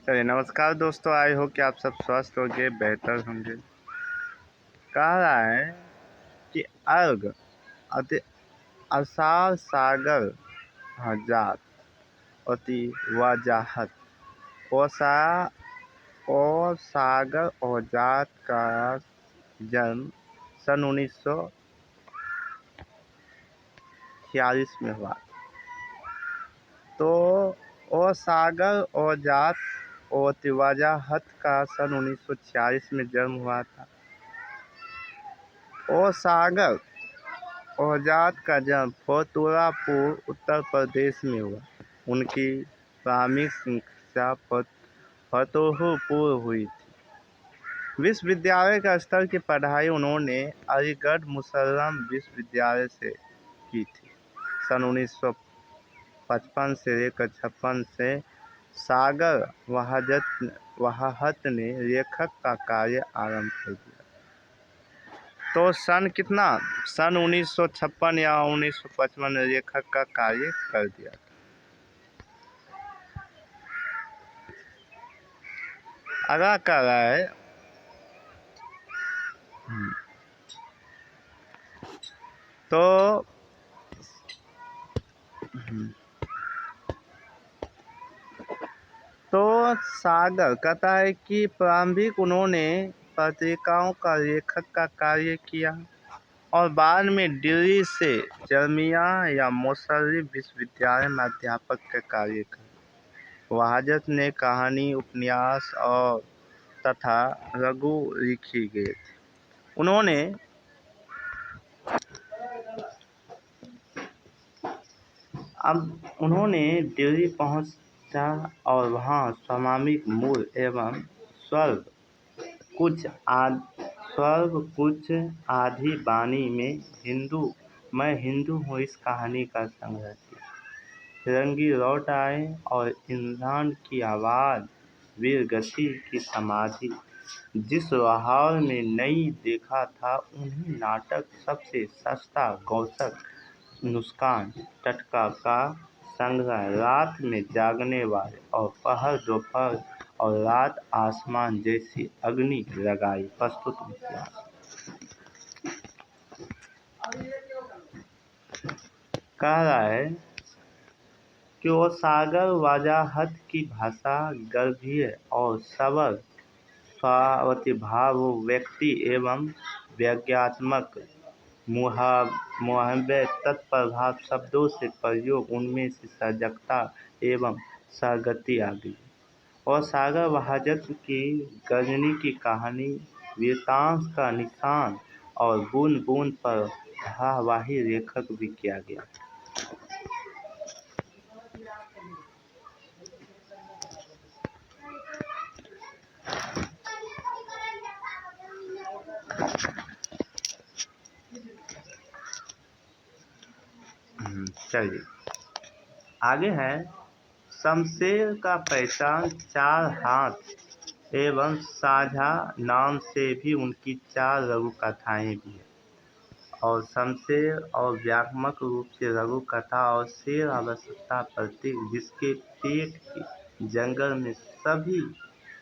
चलिए नमस्कार दोस्तों, आई हो कि आप सब स्वस्थ होंगे, बेहतर होंगे। कह रहा है कि अर्घ अति असार सागर हजार अति वजाहत ओसा और सागर औजात का जन्म सन 1946 में हुआ। तो और सागर औजात और वजाहत का सन 1946 में जन्म हुआ था। और सागर औजात का जन्म फतेहपुर उत्तर प्रदेश में हुआ। उनकी प्राथमिक शिक्षा फतेहपुर हुई थी। विश्वविद्यालय का स्तर की पढ़ाई उन्होंने अलीगढ़ मुसल्लम विश्वविद्यालय से की थी। सन 1955 से लेकर 56 से सागर वहाहत ने लेखक का कार्य आरंभ कर दिया। तो सन 1956 या 1955 में लेखक का कार्य कर दिया। अगला कर रहा है तो सागर कहता है कि प्रारंभिक उन्होंने पत्रिकाओं का लेखक का कार्य किया और बाद में दिल्ली से जामिया या मुसल्लम विश्वविद्यालय में अध्यापक का कार्य किया। वहाजत ने कहानी, उपन्यास और तथा लघु लिखी गई थी। उन्होंने दिल्ली पहुंचा और वहां सामयिक मूल एवं स्वर्ग कुछ आधी बानी में मैं हिंदू हूँ इस कहानी का संग्रह किया। फिरंगी लौट आए और इंग्लैंड की आवाज़, वीरगति की समाधि, जिस लाहौर में नहीं देखा था उन्हीं नाटक, सबसे सस्ता गौसक, नुस्खान टटका का संग्रह, रात में जागने वाले और पहर दोपहर और रात आसमान जैसी अग्नि लगाई प्रस्तुत इतिहास। कह रहा है कि वो सागर वजाहत की भाषा गर्भीय और सबल, स्वावतिभाव, व्यक्ति एवं व्यंग्यात्मक मुहावरे, तत्प्रभाव शब्दों से प्रयोग, उनमें से सजगता एवं सहगति आ गई। और सागर वहाजत की गजनी की कहानी, वीरतांश का निशान और बूंद बूंद पर धारावाही लेखक भी किया गया। चलिए आगे है। शमशेर का पहचान चार हाथ एवं साझा नाम से भी उनकी 4 लघु कथाएं भी है। और शमशेर और व्यापक रूप से लघु कथा और शेर आवश्यकता प्रतीक, जिसके पेट के जंगल में सभी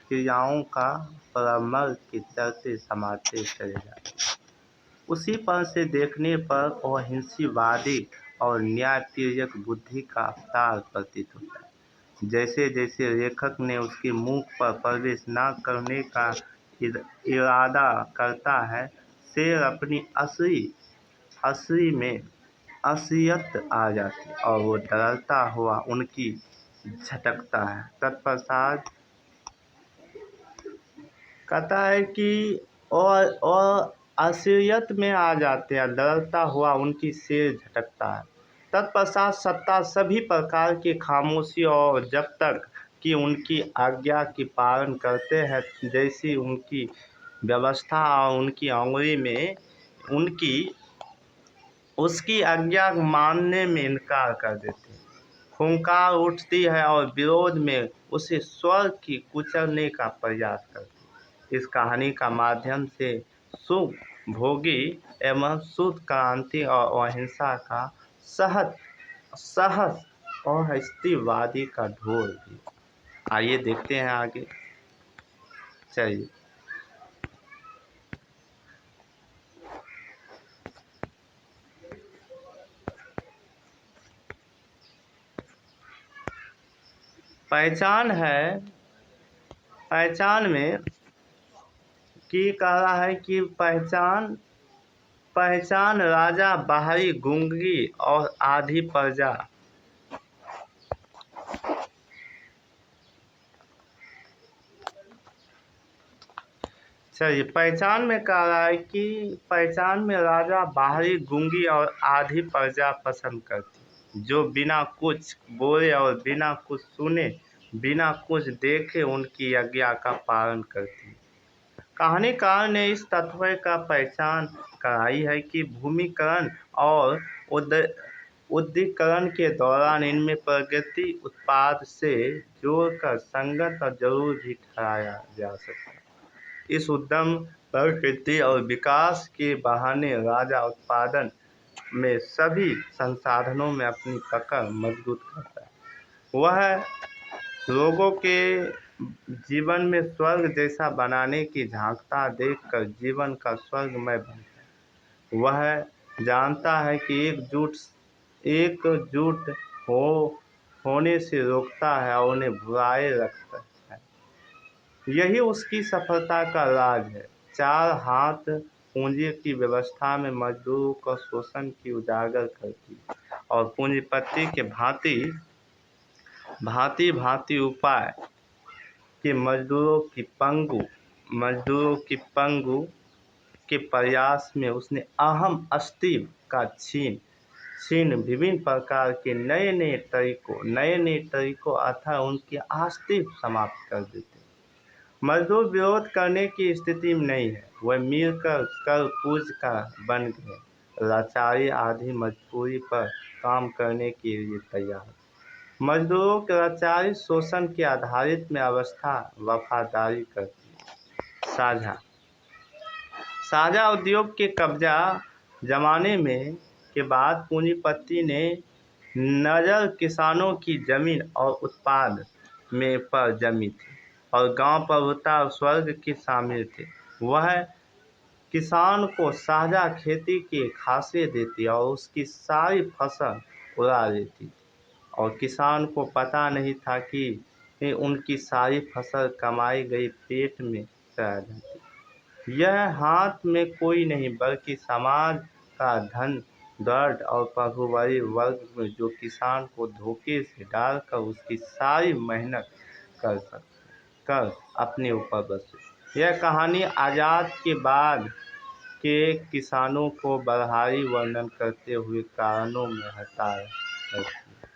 क्रियाओं का परमल के चलते समाते चले जाते। उसी पर से देखने पर अहिंसीवादी और न्यायप्रियक बुद्धि का अवतार प्रतीत होता है। जैसे जैसे लेखक ने उसके मुख पर प्रवेश न करने का इरादा करता है, शेर अपनी असली में असलियत आ जाती और वो डरता हुआ उनकी झटकता है। तत्पश्चात कहता है कि और असलियत में आ जाते हैं, डरता हुआ उनकी शेर झटकता है। तत्पश्चात सत्ता सभी प्रकार की खामोशी और जब तक कि उनकी आज्ञा की पालन करते हैं, जैसी उनकी व्यवस्था और उनकी अंगुली में उसकी आज्ञा मानने में इनकार कर देते हैं। हुंकार उठती है और विरोध में उसे स्वर्ग की कुचलने का प्रयास करती है। इस कहानी का माध्यम से सुख भोगी एवं शुद्ध क्रांति और अहिंसा का सहस और हस्तिवादी का ढोल भी आइए देखते हैं आगे। चलिए, पहचान है, पहचान में की कह रहा है कि पहचान पहचान राजा बाहरी गूंगी और आधी प्रजा। चलिए, पहचान में कह रहा है कि पहचान में राजा बाहरी गूंगी और आधी प्रजा पसंद करती, जो बिना कुछ बोले और बिना कुछ सुने, बिना कुछ देखे उनकी आज्ञा का पालन करती। कहानीकार ने इस तथ्य का पहचान कराई है कि भूमिकरण और उद्दीकरण के दौरान इनमें प्रगति उत्पाद से जोड़कर संगत और जरूर भी ठहराया जा सकता है। इस उद्यम प्रकृति और विकास के बहाने राजा उत्पादन में सभी संसाधनों में अपनी पकड़ मजबूत करता है। वह लोगों के जीवन में स्वर्ग जैसा बनाने की झांकता देखकर जीवन का स्वर्गमय बनता है। वह जानता है कि एकजुट होने से रोकता है और उन्हें बुलाए रखता है। यही उसकी सफलता का राज है। चार हाथ पूंजी की व्यवस्था में मजदूरों को शोषण की उजागर करती और पूंजीपति के भांति भांति उपाय कि मजदूरों की पंगु के प्रयास में उसने अहम अस्तित्व का छीन विभिन्न प्रकार के नए नए तरीकों अथवा उनके अस्तित्व समाप्त कर देते। मजदूर विरोध करने की स्थिति में नहीं है, वह मिलकर कर पूज का बन गए। लाचारी आधी मजबूरी पर काम करने के लिए तैयार। मजदूरों के लाचारी शोषण के आधारित में अवस्था वफादारी करती। साझा उद्योग के कब्जा जमाने में के बाद पूंजीपति ने नजर किसानों की जमीन और उत्पाद में पर जमी थी और गांव प्रभुता और स्वर्ग के शामिल थे। वह किसान को साझा खेती के खासे देती और उसकी सारी फसल उड़ा देती थी और किसान को पता नहीं था कि उनकी सारी फसल कमाई गई पेट में चला जाती। यह हाथ में कोई नहीं बल्कि समाज का धन दर्द और प्रभुवादी वर्ग में जो किसान को धोखे से डालकर उसकी सारी मेहनत कर अपने ऊपर बसे। यह कहानी आज़ाद के बाद के किसानों को बदहाली वर्णन करते हुए कारणों में हताया करती है।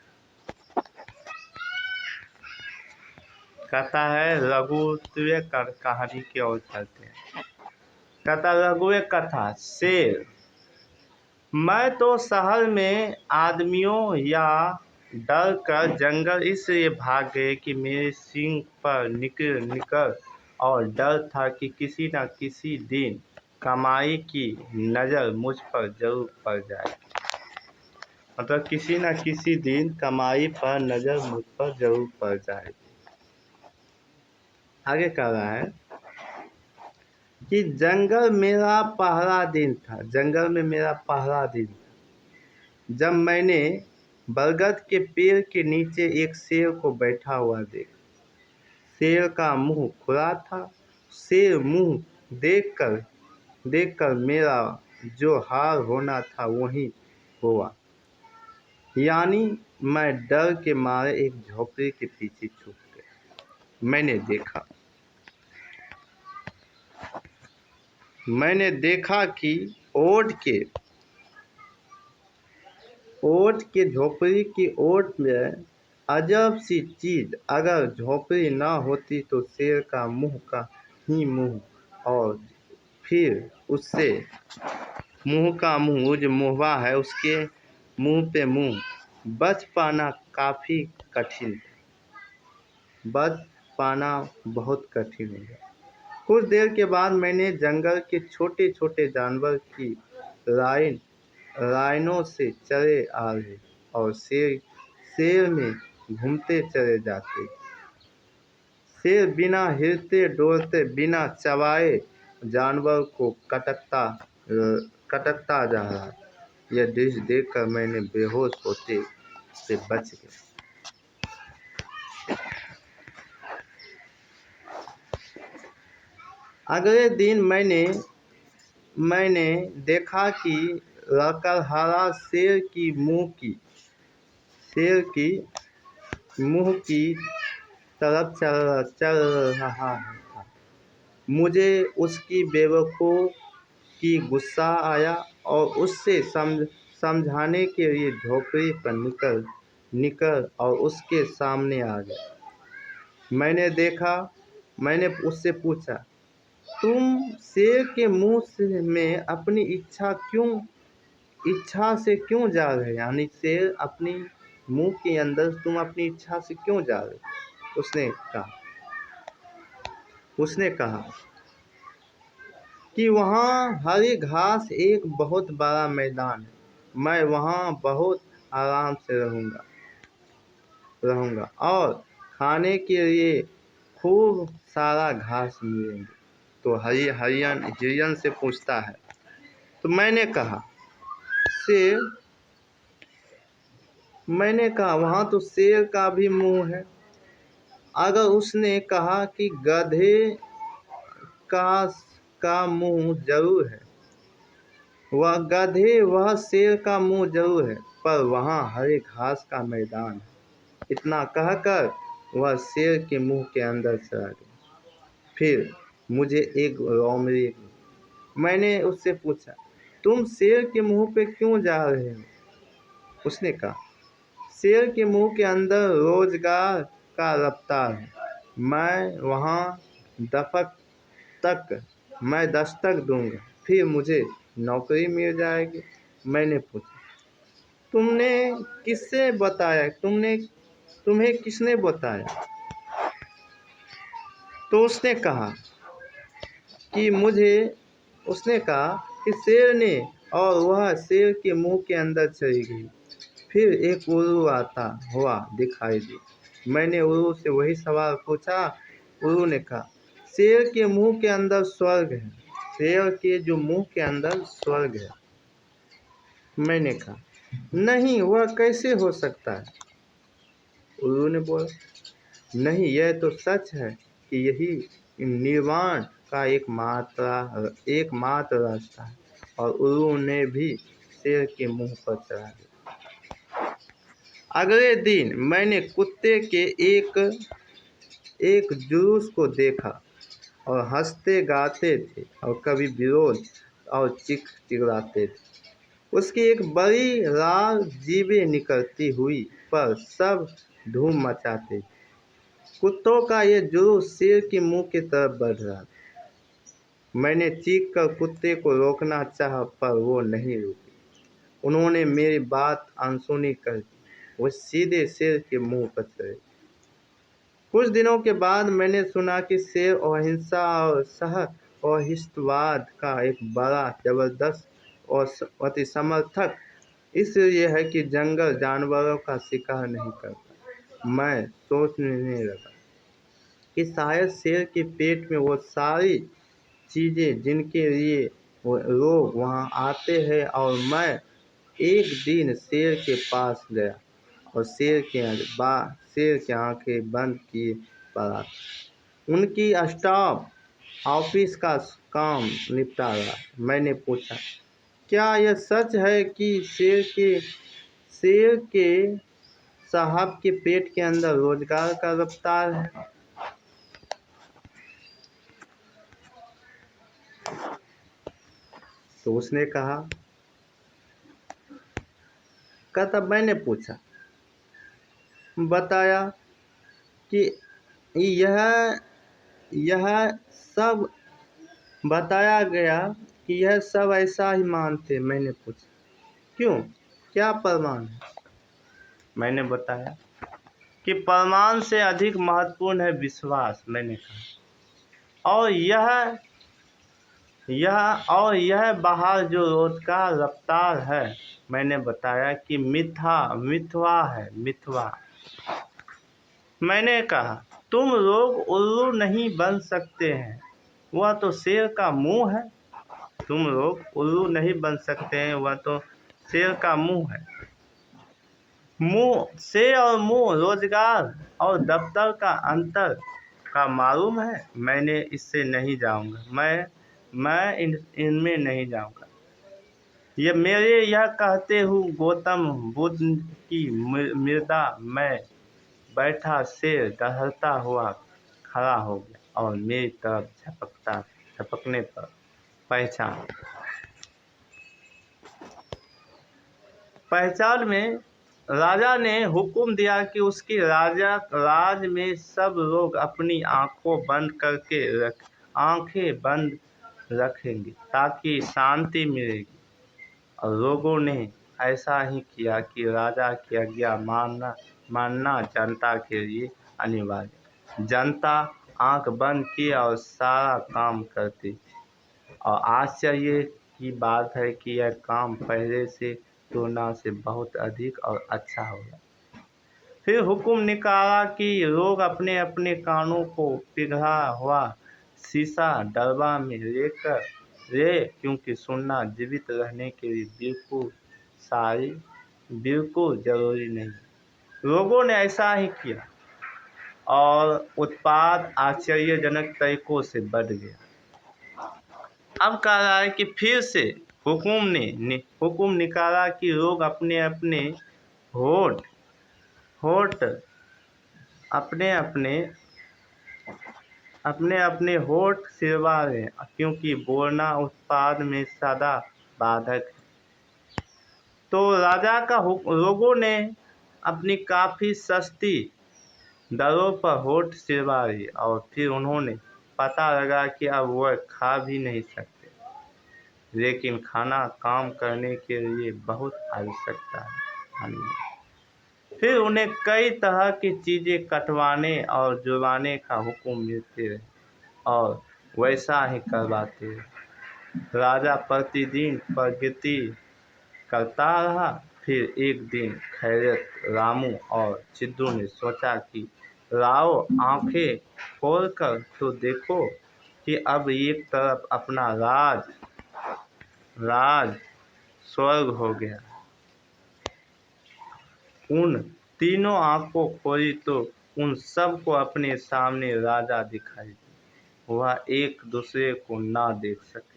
कहता है लघुत्व कहानी की ओर चलते हैं। कहता लघुत्व कथा शेर। मैं तो शहर में आदमियों या डर कर जंगल इसलिए भाग गए कि मेरे सींग पर निकर और डर था कि किसी न किसी दिन कमाई की नज़र मुझ पर जरूर पड़ जाएगी। मतलब किसी न किसी दिन कमाई पर नज़र मुझ पर जरूर पड़ जाएगी। आगे कह रहा है कि जंगल मेरा पहला दिन था। जंगल में मेरा पहला दिन था जब मैंने बरगद के पेड़ के नीचे एक शेर को बैठा हुआ देखा। शेर का मुंह खुला था। शेर मुंह देखकर मेरा जो हाल होना था वही हुआ, यानी मैं डर के मारे एक झोपड़ी के पीछे छुप गया। मैंने देखा कि ओट के झोपड़ी की ओट में अजब सी चीज। अगर झोपड़ी ना होती तो शेर का मुंह का ही मुंह और फिर उससे मुंह का मुंह, वो जो मुहवा है उसके मुंह पे मुंह, बच पाना काफ़ी कठिन था। बच पाना बहुत कठिन हो गया। कुछ देर के बाद मैंने जंगल के छोटे छोटे जानवर की लाइनों से चले आ रहे और शेर में घूमते चले जाते शेर बिना हिलते डोलते बिना चबाए जानवर को कटकता जा रहा। यह दृश्य देखकर मैंने बेहोश होते से बच गया। अगले दिन मैंने देखा कि लकड़हारा शेर की मुंह की तरफ चल रहा था। मुझे उसकी बेवकूफ़ की गुस्सा आया और उससे समझाने के लिए झोपड़ी पर निकल और उसके सामने आ गया। मैंने उससे पूछा, तुम शेर के मुंह में अपनी इच्छा से क्यों जा रहे? यानी शेर अपनी मुंह के अंदर तुम अपनी इच्छा से क्यों जा रहे? उसने कहा कि वहाँ हरी घास एक बहुत बड़ा मैदान है, मैं वहाँ बहुत आराम से रहूँगा और खाने के लिए खूब सारा घास मिलेंगे। तो हिरन से पूछता है, तो मैंने कहा वहाँ तो शेर का भी मुंह है। अगर उसने कहा कि गधे का मुंह जरूर है, वह शेर का मुंह जरूर है, पर वहाँ हरे घास का मैदान है। इतना कहकर वह शेर के मुंह के अंदर चला गया। फिर मुझे एक रोमरी। मैंने उससे पूछा, तुम शेर के मुंह पे क्यों जा रहे हो? उसने कहा, शेर के मुंह के अंदर रोजगार का रफ्तार है, मैं वहाँ दस्तक दूंगा, फिर मुझे नौकरी मिल जाएगी। मैंने पूछा, तुम्हें किसने बताया? तो उसने कहा कि शेर ने, और वह शेर के मुंह के अंदर चली गई। फिर एक उल्लू आता हुआ दिखाई दी। मैंने उल्लू से वही सवाल पूछा। उल्लू ने कहा, शेर के मुंह के अंदर स्वर्ग है। शेर के जो मुंह के अंदर स्वर्ग है। मैंने कहा, नहीं, वह कैसे हो सकता है? उल्लू ने बोला, नहीं, यह तो सच है कि यही निर्वाण का एकमात्र रास्ता है। और उल्लू ने भी शेर के मुंह पर चढ़ा दिया। अगले दिन मैंने कुत्ते के एक जुलूस को देखा और हंसते गाते थे और कभी विरोध और चिल्लाते थे। उसकी एक बड़ी लाल जीभें निकलती हुई पर सब धूम मचाते थे। कुत्तों का ये जुलूस शेर के मुंह की तरफ बढ़ रहा था। मैंने चीख कर कुत्ते को रोकना चाहा, पर वो नहीं रुके। उन्होंने मेरी बात अनसुनी कर दी। वो सीधे शेर के मुंह पर चढ़े। कुछ दिनों के बाद मैंने सुना कि शेर अहिंसा और सहिष्णुवाद का एक बड़ा जबरदस्त और अति समर्थक इसलिए है कि जंगल जानवरों का शिकार नहीं करता। मैं सोचने लगा कि शायद शेर के पेट में वो सारी चीज़ें जिनके लिए लोग वहाँ आते हैं, और मैं एक दिन शेर के पास गया और शेर की आंखें बंद किए पड़ा। उनकी स्टाफ ऑफिस का काम निपटा रहा। मैंने पूछा, क्या यह सच है कि शेर के साहब के पेट के अंदर रोजगार का रफ्तार है? तो उसने कहा, तब मैंने बताया कि यह सब बताया गया कि यह सब ऐसा ही मानते। मैंने पूछा, क्यों, क्या प्रमाण है? मैंने बताया कि प्रमाण से अधिक महत्वपूर्ण है विश्वास। मैंने कहा, और यह बाहर जो रोजगार रफ्तार है, मैंने बताया कि मिथ्या है। मैंने कहा, तुम लोग उल्लू नहीं बन सकते हैं, वह तो शेर का मुंह है। तुम लोग उल्लू नहीं बन सकते हैं, वह तो शेर का मुंह है। मुंह से और मुंह, रोजगार और दफ्तर का अंतर का मालूम है। मैंने इससे नहीं जाऊंगा, मैं इनमें नहीं जाऊंगा। ये मेरे यह कहते हुए गौतम बुद्ध की मृदा में बैठा शेर दहलता हुआ खड़ा हो गया और मेरी तरफ झपकने पर पहचान में राजा ने हुक्म दिया कि उसके राज में सब लोग अपनी आंखें बंद रखेंगे ताकि शांति मिलेगी। और लोगों ने ऐसा ही किया कि राजा की आज्ञा मानना जनता के लिए अनिवार्य। जनता आंख बंद की और सारा काम करती। और आश्चर्य की बात है कि यह काम पहले से तुलना से बहुत अधिक और अच्छा होगा। फिर हुक्म निकाला कि लोग अपने अपने कानों को पिघला हुआ शीशा डब्बा में ले, क्योंकि सुनना जीवित रहने के लिए बिल्कुल जरूरी नहीं। लोगों ने ऐसा ही किया और उत्पाद आश्चर्यजनक तरीकों से बढ़ गया। अब कह रहा है कि फिर से हुक्म निकाला कि लोग अपने अपने होठ सिरवा लें, क्योंकि बोलना उत्पाद में सदा बाधक है। तो राजा का लोगों ने अपनी काफी सस्ती दरों पर होठ सिरवा लिए और फिर उन्होंने पता लगा कि अब वह खा भी नहीं सकते, लेकिन खाना काम करने के लिए बहुत आवश्यकता है। फिर उन्हें कई तरह की चीजें कटवाने और जुड़वाने का हुक्म मिलते रहे और वैसा ही करवाते रहे। राजा प्रतिदिन प्रगति करता रहा। फिर एक दिन खैरत, रामू और चिद्दू ने सोचा कि लाओ आंखें खोलकर तो देखो कि अब एक तरफ अपना राज स्वर्ग हो गया। उन तीनों आंखों खोली तो उन सबको अपने सामने राजा दिखाई दिया। वह एक दूसरे को ना देख सके।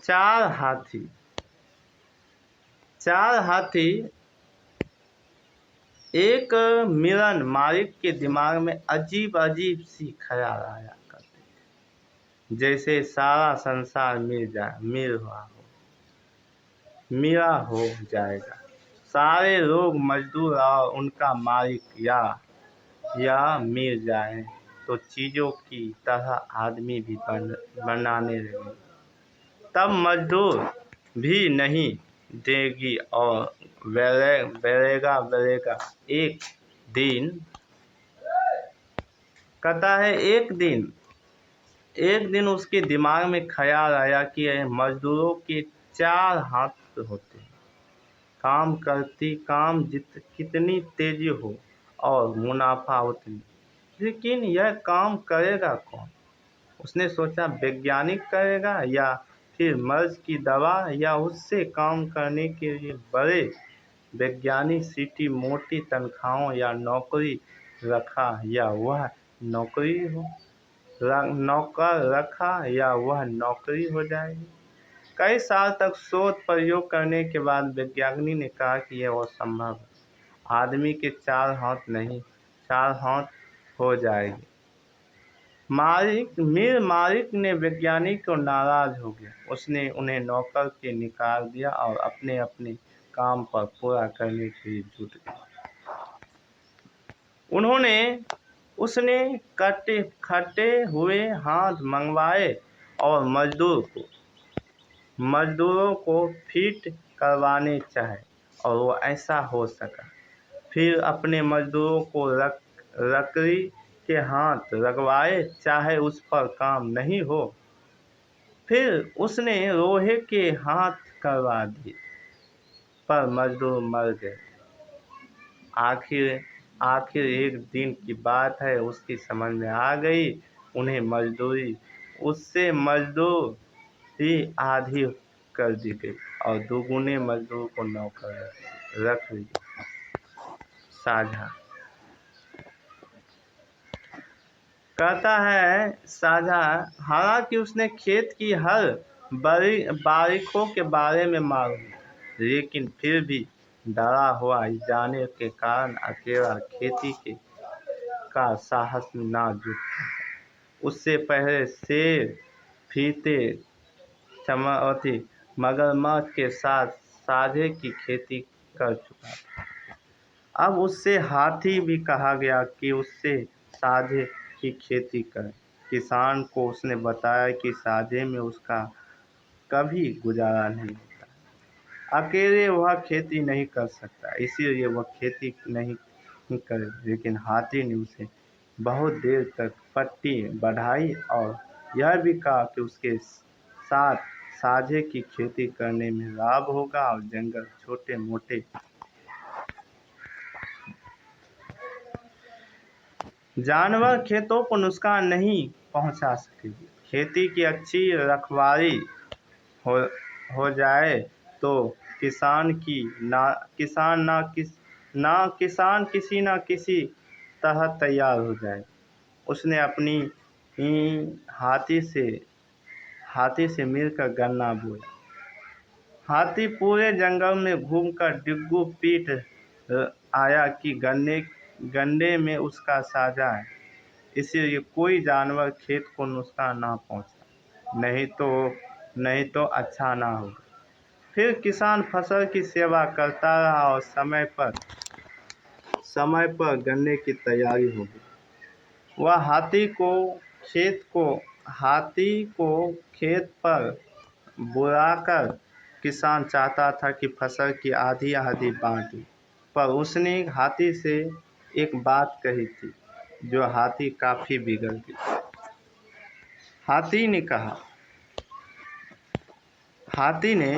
चार हाथी एक मिलन मालिक के दिमाग में अजीब सी ख्याल आया करते थे, जैसे सारा संसार मेरा हो जाएगा। सारे लोग मजदूर और उनका मालिक या मिल जाए तो चीजों की तरह आदमी भी बनाने लगे। तब मजदूर भी नहीं देगी और बेलेगा। एक दिन कहता है, एक दिन उसके दिमाग में ख्याल आया कि मजदूरों के 4 हाथ होते हैं। काम कितनी तेजी हो और मुनाफा उतनी, लेकिन यह काम करेगा कौन? उसने सोचा, वैज्ञानिक करेगा या फिर मर्ज की दवा, या उससे काम करने के लिए बड़े वैज्ञानिक सीटी मोटी तनख्वाहों या नौकरी रखा या वह नौकरी हो जाएगी। कई साल तक शोध प्रयोग करने के बाद वैज्ञानिक ने कहा कि यह असंभव है। आदमी के 4 हाथ हो जाएगी। मालिक ने वैज्ञानिक को नाराज हो गया। उसने उन्हें नौकर के निकाल दिया और अपने अपने काम पर पूरा करने के लिए जुट गया। उसने खटे हुए हाथ मंगवाए और मजदूरों को फिट करवाने चाहे और वो ऐसा हो सका। फिर अपने मजदूरों को लकड़ी के हाथ लगवाए, चाहे उस पर काम नहीं हो। फिर उसने लोहे के हाथ करवा दिए, पर मजदूर मर गए। आखिर आखिर एक दिन की बात है, उसकी समझ में आ गई उन्हें मजदूरी उससे मजदूरी आधी कर दी गई और दोगुने मजदूर को नौकर रख ली। साझा कहता है साझा, हालांकि उसने खेत की हर बारीकों के बारे में मालूम, लेकिन फिर भी डरा हुआ जाने के कारण अकेला खेती का साहस ना जुटा। उससे पहले शेर, फीते, चमौती, मगरमच्छ के साथ साझे की खेती कर चुका था। अब उससे हाथी भी कहा गया कि उससे साझे की खेती करे। किसान को उसने बताया कि साझे में उसका कभी गुजारा नहीं होता, अकेले वह खेती नहीं कर सकता, इसीलिए वह खेती नहीं करे। लेकिन हाथी ने उसे बहुत देर तक पट्टी बढ़ाई और यह भी कहा कि उसके साथ साझे की खेती करने में लाभ होगा और जंगल छोटे मोटे जानवर खेतों को नुकसान नहीं पहुंचा सकेगी। खेती की अच्छी रखवाली हो जाए तो किसान किसी न किसी तरह तैयार हो जाए। उसने अपनी हाथी से मिलकर गन्ना बोया। हाथी पूरे जंगल में घूमकर डिग्गू पीट आया कि गन्ने में उसका साझा है, इसलिए कोई जानवर खेत को नुकसान ना पहुंचा, नहीं तो अच्छा ना होगा। फिर किसान फसल की सेवा करता रहा और समय पर गन्ने की तैयारी हो गई। वह हाथी को खेत पर बुलाकर किसान चाहता था कि फसल की आधी आधी बांटे, पर उसने हाथी से एक बात कही थी जो हाथी काफी बिगड़ गया। हाथी ने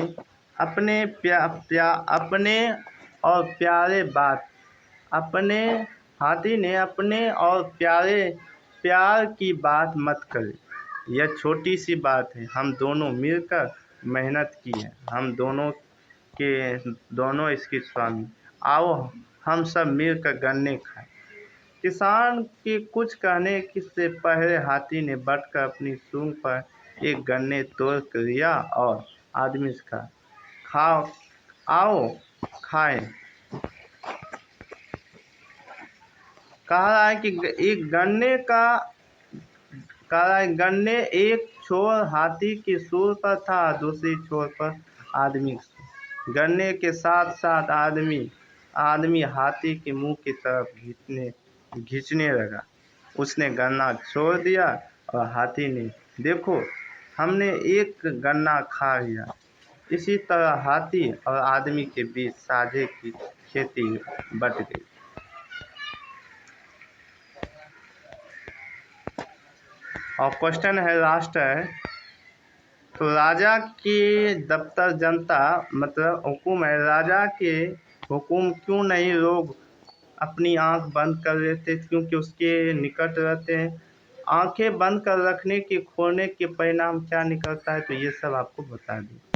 अपने और प्यार की बात मत करें। यह छोटी सी बात है, हम दोनों मिलकर मेहनत की है, हम दोनों इसकी स्वामी। आओ हम सब मिलकर गन्ने खाएं। किसान के कुछ कहने से पहले हाथी ने बढ़कर अपनी सूंड पर एक गन्ने तोड़ लिया और आदमी से कहा, आओ खाएं। कह रहा है कि एक छोर हाथी की सूंड पर था, दूसरी छोर पर आदमी की सूंड। गन्ने के साथ साथ आदमी हाथी के मुंह की तरफ खींचने लगा। उसने गन्ना छोड़ दिया और हाथी ने, देखो हमने एक गन्ना खा लिया। इसी तरह हाथी और आदमी के बीच साझे की खेती बट गई। और क्वेश्चन है, लास्ट है, तो राजा के दफ्तर जनता मतलब हुकुम है, राजा के हुकुम क्यों नहीं लोग अपनी आंख बंद कर लेते, क्योंकि उसके निकट रहते हैं। आंखें बंद कर रखने के खोलने के परिणाम क्या निकलता है, तो ये सब आपको बता दूँ।